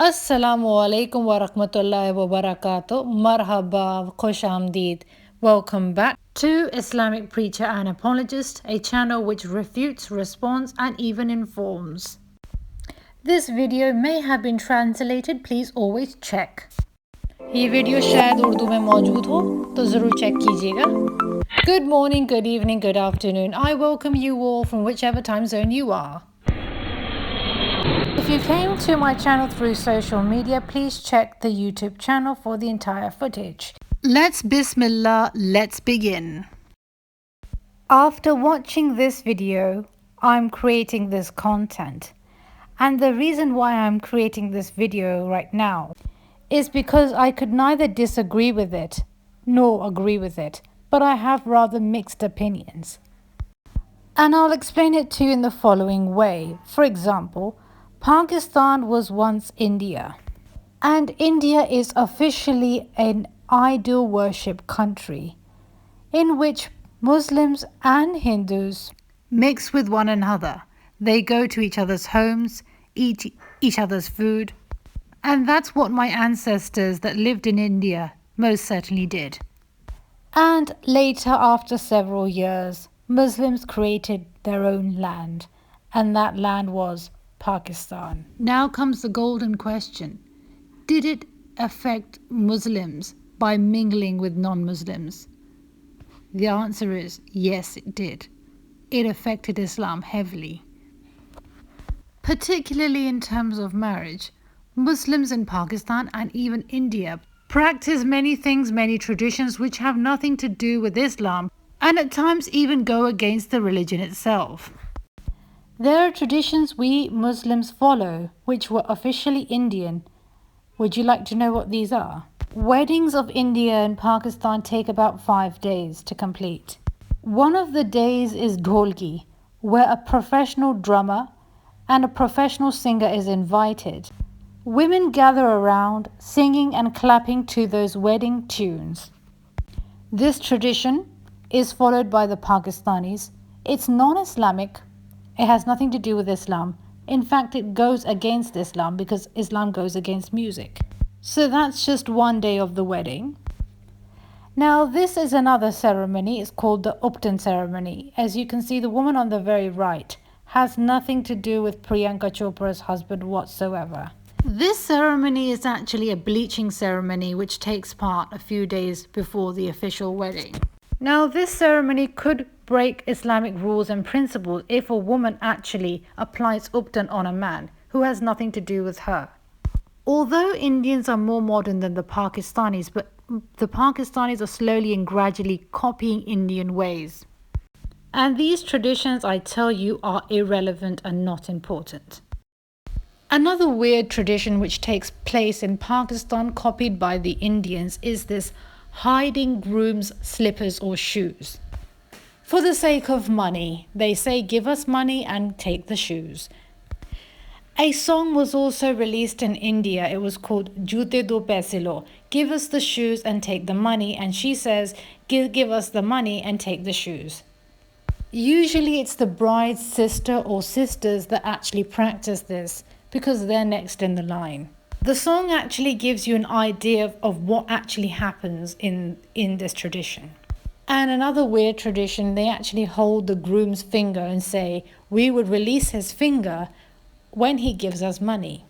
Assalamu alaikum wa rahmatullahi wa barakatuh. Marhaba, khosh amdeed. Welcome back to Islamic Preacher and Apologist, a channel which refutes, responds, and even informs. This video may have been translated. Please always check. ये video शायद उर्दू में मौजूद हो तो ज़रूर check कीजिएगा. Good morning, good evening, good afternoon. I welcome you all from whichever time zone you are. If you came to my channel through social media, please check the YouTube channel for the entire footage. Let's Bismillah, let's begin. After watching this video, I'm creating this content. And the reason why I'm creating this video right now is because I could neither disagree with it nor agree with it, but I have rather mixed opinions. And I'll explain it to you in the following way. For example, Pakistan was once India, and India is officially an idol worship country in which Muslims and Hindus mix with one another. They go to each other's homes, eat each other's food, and that's what my ancestors that lived in India most certainly did. And later, after several years, Muslims created their own land, and that land was Pakistan. Now comes the golden question. Did it affect Muslims by mingling with non-Muslims? The answer is yes, it did. It affected Islam heavily. Particularly in terms of marriage, Muslims in Pakistan and even India practice many things, many traditions which have nothing to do with Islam and at times even go against the religion itself. There are traditions we Muslims follow which were officially Indian. Would you like to know what these are? Weddings of India and Pakistan take about 5 days to complete. One of the days is Dholki, where a professional drummer and a professional singer is invited. Women gather around singing and clapping to those wedding tunes. This tradition is followed by the Pakistanis. It's non-Islamic. It has nothing to do with Islam. In fact, it goes against Islam because Islam goes against music. So that's just one day of the wedding. Now this is another ceremony. It's called the Upton ceremony. As you can see, the woman on the very right has nothing to do with Priyanka Chopra's husband whatsoever. This ceremony is actually a bleaching ceremony which takes part a few days before the official wedding. Now this ceremony could break Islamic rules and principles if a woman actually applies Upton on a man who has nothing to do with her. Although Indians are more modern than the Pakistanis, but the Pakistanis are slowly and gradually copying Indian ways. And these traditions, I tell you, are irrelevant and not important. Another weird tradition which takes place in Pakistan, copied by the Indians, is this hiding groom's slippers or shoes. For the sake of money, they say give us money and take the shoes. A song was also released in India. It was called Jute Do Paise Lo, give us the shoes and take the money, and she says give us the money and take the shoes. Usually it's the bride's sister or sisters that actually practice this because they're next in the line. The song actually gives you an idea of what actually happens in this tradition. And another weird tradition, they actually hold the groom's finger and say, we would release his finger when he gives us money.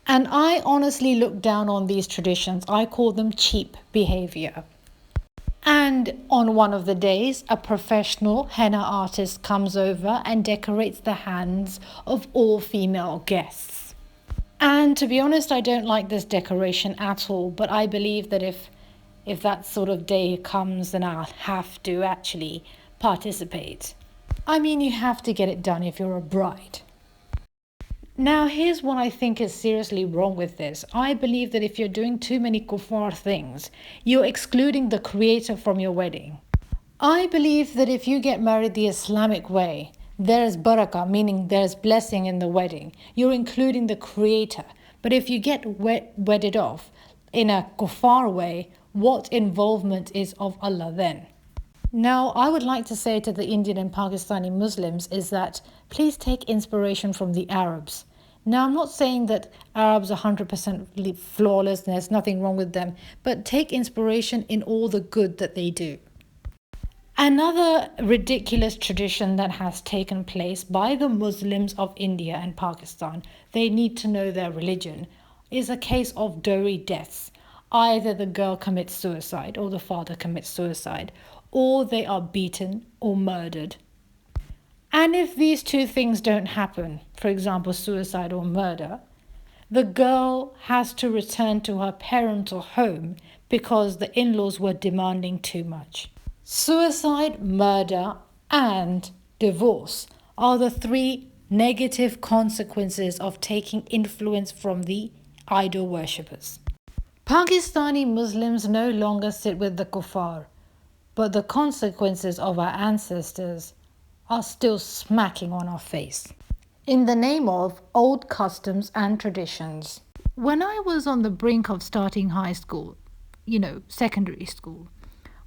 And I honestly look down on these traditions. I call them cheap behavior. And on one of the days, a professional henna artist comes over and decorates the hands of all female guests. And to be honest, I don't like this decoration at all, but I believe that if that sort of day comes, then I'll have to actually participate. I mean, you have to get it done if you're a bride. Now, here's what I think is seriously wrong with this. I believe that if you're doing too many kuffar things, you're excluding the creator from your wedding. I believe that if you get married the Islamic way, there is barakah, meaning there's blessing in the wedding. You're including the creator. But if you get wedded off in a kuffar way, what involvement is of Allah then? Now, I would like to say to the Indian and Pakistani Muslims is that please take inspiration from the Arabs. Now, I'm not saying that Arabs are 100% flawless and there's nothing wrong with them, but take inspiration in all the good that they do. Another ridiculous tradition that has taken place by the Muslims of India and Pakistan, they need to know their religion, is a case of dowry deaths. Either the girl commits suicide or the father commits suicide, or they are beaten or murdered. And if these two things don't happen, for example, suicide or murder, the girl has to return to her parental home because the in-laws were demanding too much. Suicide, murder, and divorce are the three negative consequences of taking influence from the idol worshippers. Pakistani Muslims no longer sit with the kuffar, but the consequences of our ancestors are still smacking on our face in the name of old customs and traditions. When I was on the brink of starting high school, secondary school,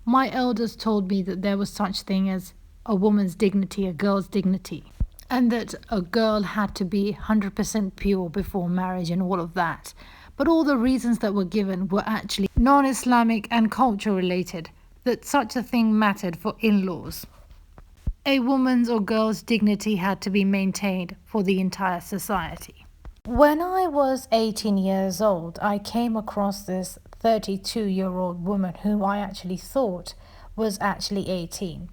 my elders told me that there was such thing as a woman's dignity, a girl's dignity, and that a girl had to be 100% pure before marriage and all of that. But all the reasons that were given were actually non-Islamic and culture related, that such a thing mattered for in-laws. A woman's or girl's dignity had to be maintained for the entire society. When I was 18 years old, I came across this 32-year-old woman whom I actually thought was actually 18.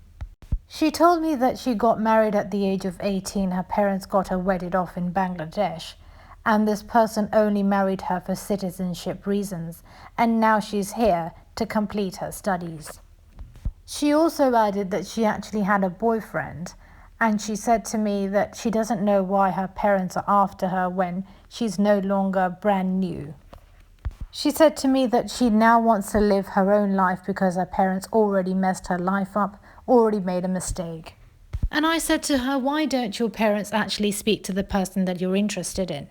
She told me that she got married at the age of 18. Her parents got her wedded off in Bangladesh, and this person only married her for citizenship reasons, and now she's here to complete her studies. She also added that she actually had a boyfriend, and she said to me that she doesn't know why her parents are after her when she's no longer brand new. She said to me that she now wants to live her own life because her parents already messed her life up, already made a mistake. And I said to her, why don't your parents actually speak to the person that you're interested in?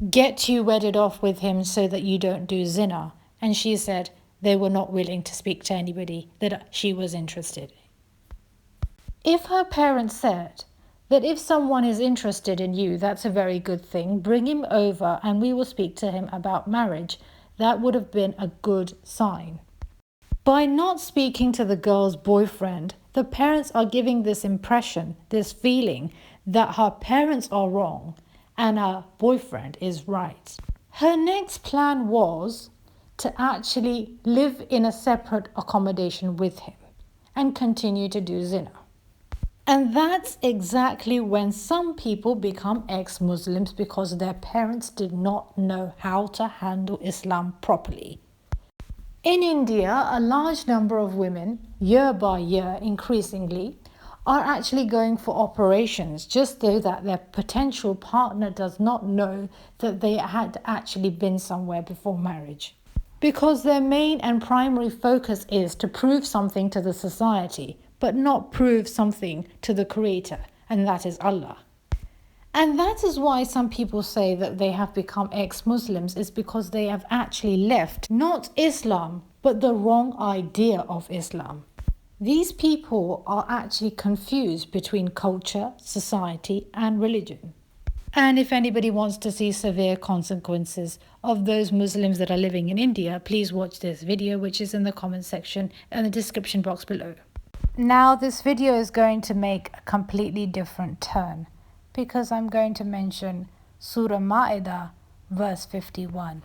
Get you wedded off with him so that you don't do zina. And she said they were not willing to speak to anybody that she was interested in. If her parents said that if someone is interested in you, that's a very good thing, bring him over and we will speak to him about marriage, that would have been a good sign. By not speaking to the girl's boyfriend, the parents are giving this impression, this feeling that her parents are wrong and her boyfriend is right. Her next plan was to actually live in a separate accommodation with him and continue to do zina. And that's exactly when some people become ex-Muslims because their parents did not know how to handle Islam properly. In India, a large number of women, year by year increasingly, are actually going for operations just so that their potential partner does not know that they had actually been somewhere before marriage. Because their main and primary focus is to prove something to the society, but not prove something to the Creator, and that is Allah. And that is why some people say that they have become ex-Muslims, is because they have actually left not Islam, but the wrong idea of Islam. These people are actually confused between culture, society, and religion. And if anybody wants to see severe consequences of those Muslims that are living in India, please watch this video, which is in the comment section and the description box below. Now, this video is going to make a completely different turn because I'm going to mention Surah Ma'idah, verse 51.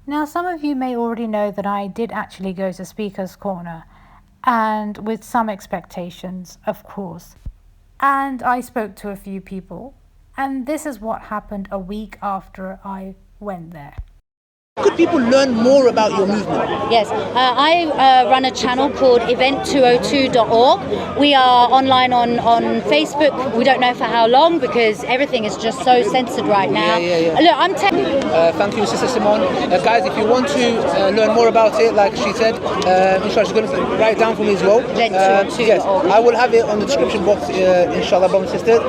Now, some of you may already know that I did actually go to Speaker's Corner, and with some expectations, of course. And I spoke to a few people, and this is what happened a week after I went there. Could people learn more about your movement? Yes, I run a channel called event202.org. We are online on Facebook. We don't know for how long because everything is just so censored right now. Look, I'm thank you, Sister Simone. Guys, if you want to learn more about it, like she said, inshallah, she's going to write it down for me as well. Yes, I will have it on the description box, inshallah, brothers and sisters.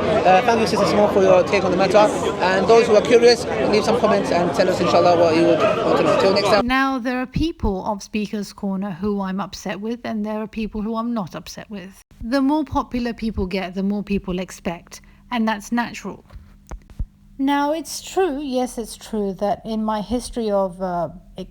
Thank you, Sister Simone, for your take on the matter. And those who are curious, leave some comments and tell us, inshallah, what you would. Until next time. Now, there are people of Speaker's Corner who I'm upset with, and there are people who I'm not upset with. The more popular people get, the more people expect, and that's natural. Now, it's true, yes, it's true that in my history of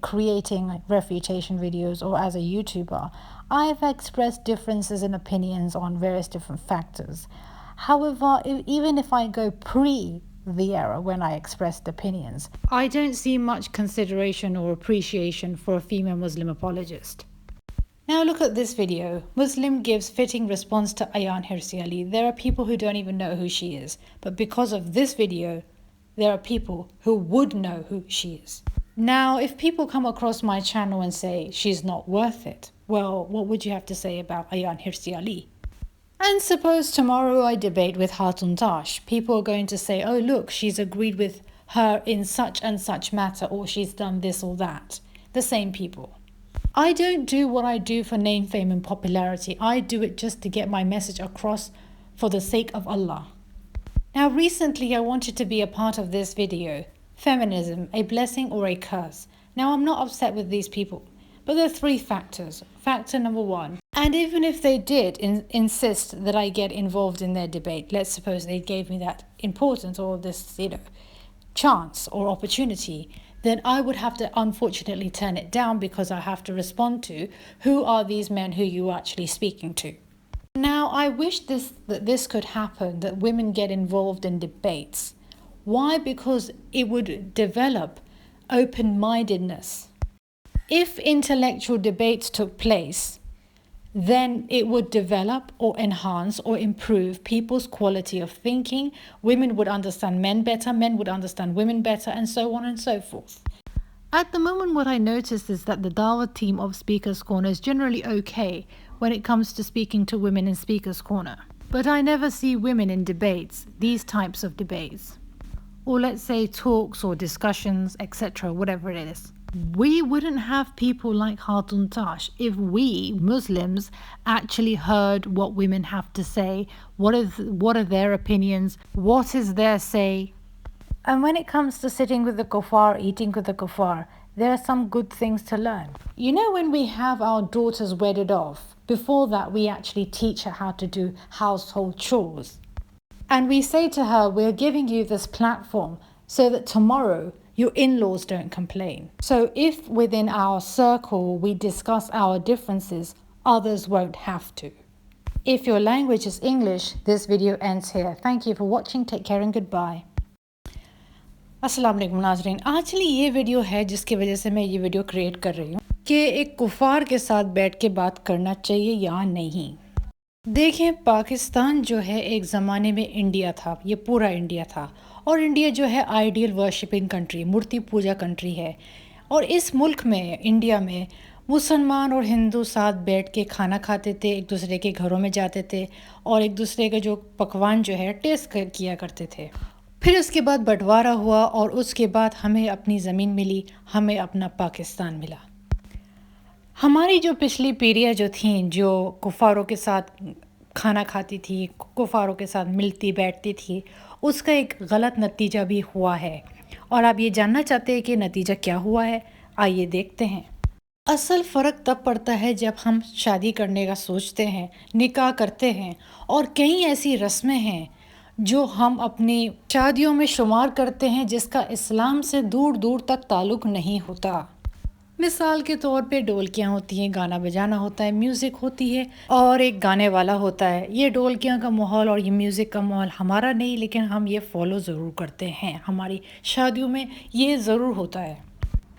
creating refutation videos or as a YouTuber, I've expressed differences in opinions on various different factors. However, even if I go pre the era when I expressed opinions, I don't see much consideration or appreciation for a female Muslim apologist. Now look at this video. Muslim gives fitting response to Ayaan Hirsi Ali. There are people who don't even know who she is, but because of this video, there are people who would know who she is. Now, if people come across my channel and say she's not worth it, well, what would you have to say about Ayaan Hirsi Ali? And suppose tomorrow I debate with Hatun Tash. People are going to say, oh look, she's agreed with her in such and such matter, or she's done this or that. The same people. I don't do what I do for name, fame and popularity. I do it just to get my message across for the sake of Allah. Now recently I wanted to be a part of this video. Feminism, a blessing or a curse? Now I'm not upset with these people, but there are three factors. Factor number one, and even if they did insist that I get involved in their debate, let's suppose they gave me that importance or this, chance or opportunity, then I would have to unfortunately turn it down because I have to respond to who are these men who you are actually speaking to. Now, I wish that this could happen, that women get involved in debates. Why? Because it would develop open-mindedness. If intellectual debates took place, then it would develop or enhance or improve people's quality of thinking. Women would understand men better, men would understand women better, and so on and so forth. At the moment, what I notice is that the Dawah team of Speaker's Corner is generally okay when it comes to speaking to women in Speaker's Corner. But I never see women in debates, these types of debates. Or let's say talks or discussions, etc., whatever it is. We wouldn't have people like Hatun Tash if we, Muslims, actually heard what women have to say, what are their opinions, what is their say. And when it comes to sitting with the kuffar, eating with the kuffar, there are some good things to learn. When we have our daughters wedded off, before that we actually teach her how to do household chores. And we say to her, we're giving you this platform so that tomorrow your in-laws don't complain. So if within our circle we discuss our differences, others won't have to. If your language is English, this video ends here. Thank you for watching. Take care and goodbye. अस्सलाम वालेकुम नाज़रीन, actually ये video है जिसकी वजह से मैं ये वीडियो क्रिएट कर रही हूँ कि एक कुफार के साथ बैठ के बात करना चाहिए या नहीं। देखें, पाकिस्तान जो है एक ज़माने में इंडिया था, ये पूरा इंडिया था, और इंडिया जो है आइडियल वर्शिपिंग कंट्री, मूर्ति पूजा कंट्री है। और इस मुल्क में, इंडिया में, मुसलमान और हिंदू साथ बैठ के खाना खाते थे, एक दूसरे के घरों में जाते थे और एक दूसरे के जो पकवान जो है टेस्ट किया करते थे। फिर उसके बाद बंटवारा हुआ और उसके बाद हमें अपनी ज़मीन मिली, हमें अपना पाकिस्तान मिला। हमारी जो पिछली पीढ़ियाँ जो थीं, जो कुफारों के साथ खाना खाती थी, कुफारों के साथ मिलती बैठती थी, उसका एक गलत नतीजा भी हुआ है। और आप ये जानना चाहते हैं कि नतीजा क्या हुआ है? आइए देखते हैं। असल फ़र्क तब पड़ता है जब हम शादी करने का सोचते हैं, निकाह करते हैं, और कई ऐसी रस्में हैं जो हम अपनी शादियों में शुमार करते हैं जिसका इस्लाम से दूर दूर तक ताल्लुक़ नहीं होता। मिसाल के तौर पे ढोलकियाँ होती हैं, गाना बजाना होता है, म्यूज़िक होती है और एक गाने वाला होता है। ये ढोलकियाँ का माहौल और ये म्यूज़िक का माहौल हमारा नहीं, लेकिन हम ये फ़ॉलो ज़रूर करते हैं। हमारी शादियों में ये ज़रूर होता है।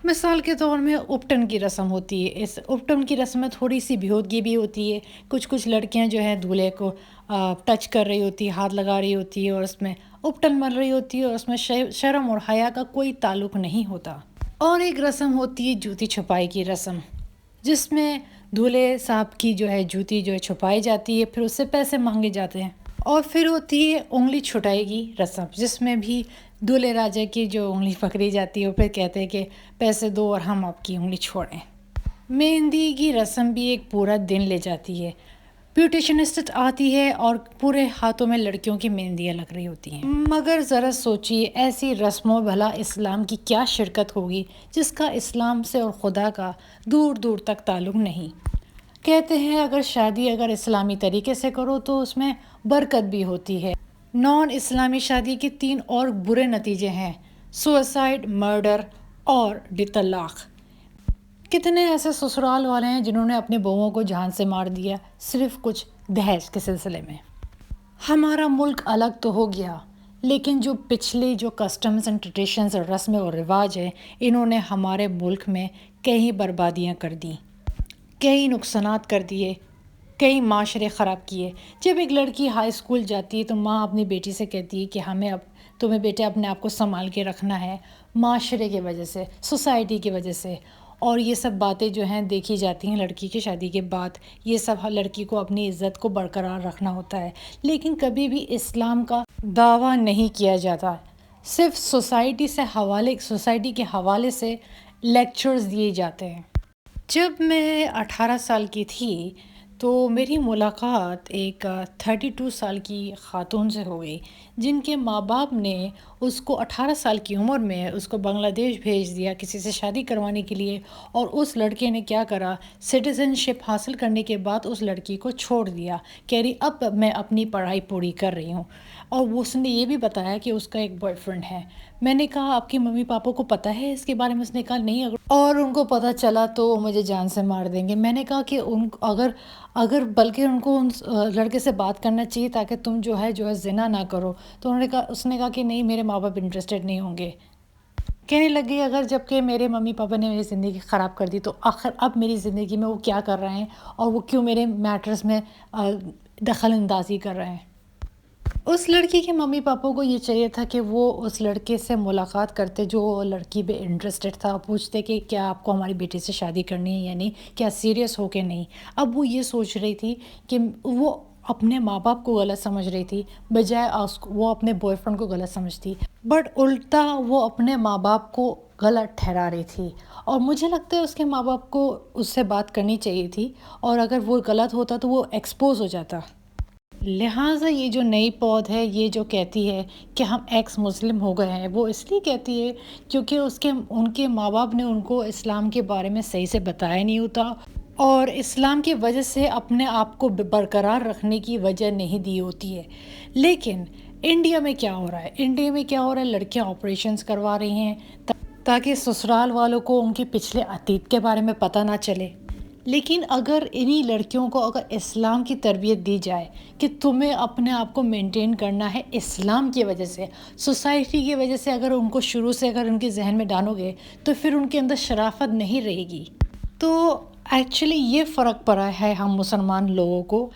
मिसाल के तौर में उपटन की रस्म होती है। इस उपटन की रस्म में थोड़ी सी बेहूदगी भी होती है। कुछ लड़कियां जो है दूल्हे को टच कर रही होती है, हाथ लगा रही होती है और उसमें उपटन मल रही होती है और उसमें शर्म और हया का कोई ताल्लुक़ नहीं होता। और एक रस्म होती है जूती छुपाई की रस्म, जिसमें दूल्हे साहब की जो है जूती जो है छुपाई जाती है, फिर उससे पैसे मांगे जाते हैं। और फिर होती है उंगली छुटाई की रस्म, जिसमें भी दूल्हे राजा की जो उंगली पकड़ी जाती है और फिर कहते हैं कि पैसे दो और हम आपकी उंगली छोड़ें। मेहंदी की रस्म भी एक पूरा दिन ले जाती है। ब्यूटिशनिस्ट आती है और पूरे हाथों में लड़कियों की मेहंदियाँ लग रही होती हैं। मगर ज़रा सोचिए, ऐसी रस्मों भला इस्लाम की क्या शिरकत होगी जिसका इस्लाम से और खुदा का दूर दूर तक ताल्लुक़ नहीं। कहते हैं अगर शादी इस्लामी तरीके से करो तो उसमें बरकत भी होती है। نان اسلامی شادی کے 3 اور برے نتیجے ہیں: سوئسائڈ، مرڈر اور طلاق۔ کتنے ایسے سسرال والے ہیں جنہوں نے اپنی بہوؤں کو جان سے مار دیا صرف کچھ دہیج کے سلسلے میں۔ ہمارا ملک الگ تو ہو گیا، لیکن جو پچھلے کسٹمز اینڈ ٹریڈیشنز اور رسم اور رواج ہیں، انہوں نے ہمارے ملک میں کئی بربادیاں کر دیں، کئی نقصانات کر دیے، کئی معاشرے خراب کیے۔ جب ایک لڑکی ہائی اسکول جاتی ہے تو ماں اپنی بیٹی سے کہتی ہے کہ تمہیں بیٹے اپنے آپ کو سنبھال کے رکھنا ہے، معاشرے کی وجہ سے، سوسائٹی کی وجہ سے۔ اور یہ سب باتیں جو ہیں دیکھی جاتی ہیں لڑکی کی شادی کے بعد، یہ سب لڑکی کو اپنی عزت کو برقرار رکھنا ہوتا ہے، لیکن کبھی بھی اسلام کا دعویٰ نہیں کیا جاتا، صرف سوسائٹی کے حوالے سے لیکچرز دیے جاتے ہیں۔ جب میں 18 سال کی تھی تو میری ملاقات ایک 32 سال کی خاتون سے ہو گئی، جن کے ماں باپ نے اس کو 18 سال کی عمر میں اس کو بنگلہ دیش بھیج دیا کسی سے شادی کروانے کے لیے، اور اس لڑکے نے کیا کرا، سٹیزن شپ حاصل کرنے کے بعد اس لڑکی کو چھوڑ دیا، کہہ رہی اب میں اپنی پڑھائی پوری کر رہی ہوں۔ اور اس نے یہ بھی بتایا کہ اس کا ایک بوائے فرینڈ ہے۔ میں نے کہا آپ کے ممی پاپا کو پتہ ہے اس کے بارے میں؟ اس نے کہا نہیں، اور ان کو پتہ چلا تو وہ مجھے جان سے مار دیں گے۔ میں نے کہا کہ اگر بلکہ ان کو ان لڑکے سے بات کرنا چاہیے تاکہ تم جو ہے زنا نہ کرو۔ تو اس نے کہا کہ نہیں، میرے ماں باپ انٹرسٹڈ نہیں ہوں گے۔ کہنے لگ گئی اگر جب کہ میرے ممی پاپا نے میری زندگی خراب کر دی تو آخر اب میری زندگی میں وہ کیا کر رہے ہیں، اور وہ کیوں میرے میٹرز میں دخل اندازی کر رہے ہیں۔ اس لڑکی کے ممی پاپا کو یہ چاہیے تھا کہ وہ اس لڑکے سے ملاقات کرتے جو لڑکی پہ انٹرسٹڈ تھا، پوچھتے کہ کیا آپ کو ہماری بیٹی سے شادی کرنی ہے یا نہیں، کیا سیریس ہو کہ نہیں۔ اب وہ یہ سوچ رہی تھی کہ وہ اپنے ماں باپ کو غلط سمجھ رہی تھی، بجائے وہ اپنے بوائے فرینڈ کو غلط سمجھتی، بٹ الٹا وہ اپنے ماں باپ کو غلط ٹھہرا رہی تھی۔ اور مجھے لگتا ہے اس کے ماں باپ کو اس سے بات کرنی چاہیے تھی، اور اگر وہ غلط ہوتا تو وہ ایکسپوز ہو جاتا۔ لہٰذا یہ جو نئی پود ہے، یہ جو کہتی ہے کہ ہم ایکس مسلم ہو گئے ہیں، وہ اس لیے کہتی ہے کیونکہ ان کے ماں باپ نے ان کو اسلام کے بارے میں صحیح سے بتایا نہیں ہوتا، اور اسلام کی وجہ سے اپنے آپ کو برقرار رکھنے کی وجہ نہیں دی ہوتی ہے۔ لیکن انڈیا میں کیا ہو رہا ہے؟ لڑکیاں آپریشنز کروا رہی ہیں تاکہ سسرال والوں کو ان کے پچھلے عتیق کے بارے میں پتہ نہ چلے۔ لیکن اگر انہی لڑکیوں کو اسلام کی تربیت دی جائے کہ تمہیں اپنے آپ کو مینٹین کرنا ہے اسلام کی وجہ سے، سوسائٹی کی وجہ سے، اگر ان کو شروع سے ان کے ذہن میں ڈالو گے تو پھر ان کے اندر شرافت نہیں رہے گی۔ تو ایکچولی یہ فرق پڑا ہے ہم مسلمان لوگوں کو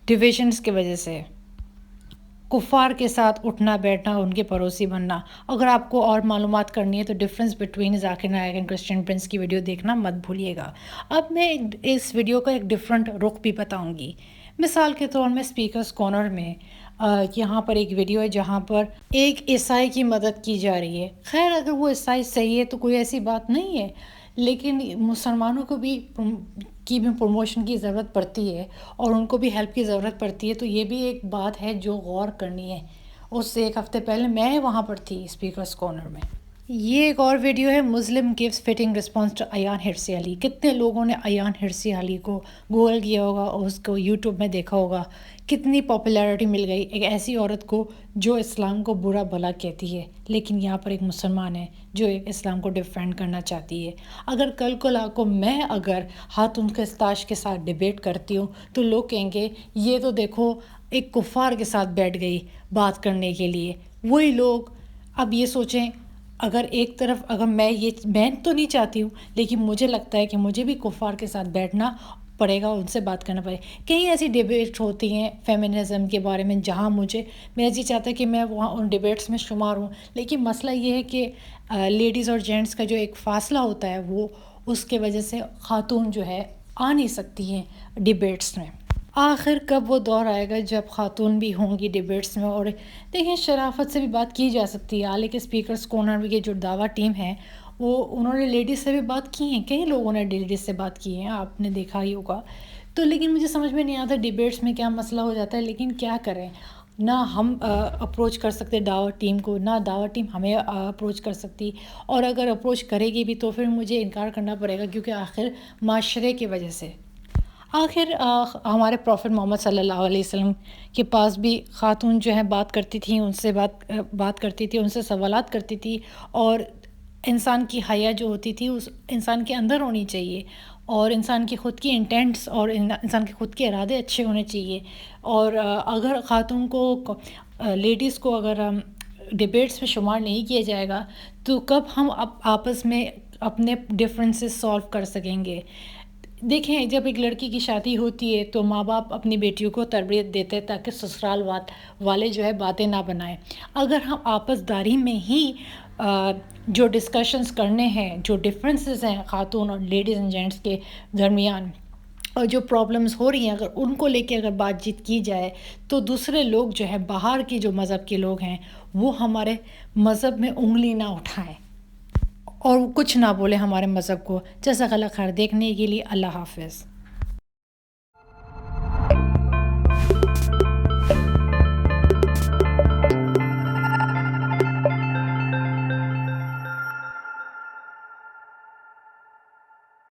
ڈویژنز کی وجہ سے، کفار کے ساتھ اٹھنا بیٹھنا، ان کے پڑوسی بننا۔ اگر آپ کو اور معلومات کرنی ہے تو difference between Zakir Naik and Christian Prince کی ویڈیو دیکھنا مت بھولیے گا۔ اب میں اس ویڈیو کا ایک ڈفرینٹ رخ بھی بتاؤں گی۔ مثال کے طور میں اسپیکرز کارنر میں یہاں پر ایک ویڈیو ہے جہاں پر ایک عیسائی کی مدد کی جا رہی ہے۔ خیر اگر وہ عیسائی صحیح ہے تو کوئی ایسی بات نہیں ہے، لیکن مسلمانوں کو بھی پروموشن کی ضرورت پڑتی ہے، اور ان کو بھی ہیلپ کی ضرورت پڑتی ہے۔ تو یہ بھی ایک بات ہے جو غور کرنی ہے۔ اس سے ایک ہفتے پہلے میں وہاں پر تھی اسپیکرز کارنر میں۔ یہ ایک اور ویڈیو ہے، مسلم guys fitting response to Ayaan Hirsi Ali. کتنے لوگوں نے ایان ہرسی علی کو گوگل کیا ہوگا اور اس کو یوٹیوب میں دیکھا ہوگا، کتنی پاپولیرٹی مل گئی ایک ایسی عورت کو جو اسلام کو برا بھلا کہتی ہے، لیکن یہاں پر ایک مسلمان ہے جو ایک اسلام کو ڈیفینڈ کرنا چاہتی ہے۔ اگر کل کو میں ہاتھ ان کے تاش کے ساتھ ڈیبیٹ کرتی ہوں تو لوگ کہیں گے یہ تو دیکھو ایک کفار کے ساتھ بیٹھ گئی بات کرنے کے لیے۔ وہی لوگ اب یہ سوچیں، اگر ایک طرف میں تو نہیں چاہتی ہوں، لیکن مجھے لگتا ہے کہ مجھے بھی کفار کے ساتھ بیٹھنا پڑے گا، ان سے بات کرنا پڑے گا۔ کئی ایسی ڈیبیٹ ہوتی ہیں فیمنزم کے بارے میں جہاں میرا جی چاہتا ہے کہ میں وہاں ان ڈیبیٹس میں شمار ہوں، لیکن مسئلہ یہ ہے کہ لیڈیز اور جینٹس کا جو ایک فاصلہ ہوتا ہے وہ اس کے وجہ سے خاتون جو ہے آ نہیں سکتی ہیں ڈیبیٹس میں۔ آخر کب وہ دور آئے گا جب خاتون بھی ہوں گی ڈیبیٹس میں، اور دیکھیں شرافت سے بھی بات کی جا سکتی ہے۔ حالانکہ اسپیکرز کارنر کی جو دعویٰ ٹیم ہے انہوں نے لیڈیز سے بھی بات کی ہیں، کئی لوگوں نے لیڈیز سے بات کی ہیں، آپ نے دیکھا ہی ہوگا۔ تو لیکن مجھے سمجھ میں نہیں آتا ڈیبیٹس میں کیا مسئلہ ہو جاتا ہے، لیکن کیا کریں، نہ ہم اپروچ کر سکتے دعویٰ ٹیم کو، نہ دعویٰ ٹیم ہمیں اپروچ کر سکتی، اور اگر اپروچ کرے گی بھی تو پھر مجھے انکار کرنا پڑے گا، کیونکہ آخر معاشرے کی وجہ سے آخر ہمارے پروفٹ محمد صلی اللہ علیہ وسلم کے پاس بھی خاتون جو ہے بات کرتی تھیں، ان سے بات کرتی تھی، ان سے سوالات کرتی تھی، اور انسان کی حیا جو ہوتی تھی اس انسان کے اندر ہونی چاہیے، اور انسان کی خود کی انٹینٹس اور انسان کے خود کے ارادے اچھے ہونے چاہیے. اور اگر خاتون کو لیڈیز کو اگر ڈبیٹس میں شمار نہیں کیا جائے گا تو کب ہم آپس میں اپنے ڈفرینسز سالو کر سکیں گے؟ دیکھیں، جب ایک لڑکی کی شادی ہوتی ہے تو ماں باپ اپنی بیٹیوں کو تربیت دیتے ہیں تاکہ سسرال والے جو ہے باتیں نہ بنائیں. اگر ہم آپس داری میں ہی جو ڈسکشنز کرنے ہیں، جو ڈفرینسز ہیں خاتون اور لیڈیز اینڈ جینٹس کے درمیان، اور جو پرابلمز ہو رہی ہیں، اگر ان کو لے کے اگر بات چیت کی جائے تو دوسرے لوگ جو ہے باہر کی جو مذہب کے لوگ ہیں وہ ہمارے مذہب میں انگلی نہ اٹھائیں اور کچھ نہ بولے ہمارے مذہب کو. جزاک اللہ خیر. دیکھنے کے لیے اللہ حافظ.